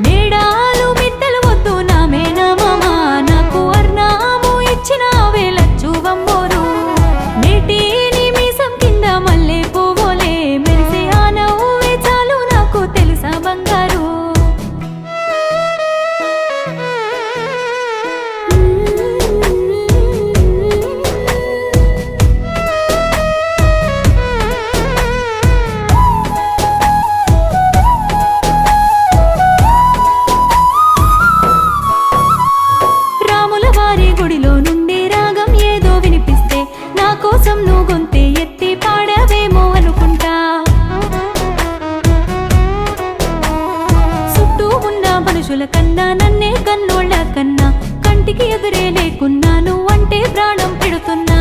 మేడాలు మిద్దెలు వద్దు నా మేనమామ నాకు అర్నాము ఇచ్చిన వేలచ్చువమ్మోరు నేటిని మీసం కింద మల్లె పువ్వులే మెరిసే ఆ నవ్వే చాలు నాకు తెలుసా బంగారు గుడిలో నుండి రాగం ఏదో వినిపిస్తే నా కోసం నువ్వు గొంతే ఎత్తి పాడవేమో అనుకుంటా చుట్టూ ఉన్న మనుషుల కన్నా నన్నే కన్నోళ్ళ కన్నా కంటికి ఎదురే లేకున్నా నువ్వంటే ప్రాణం పెడుతున్నా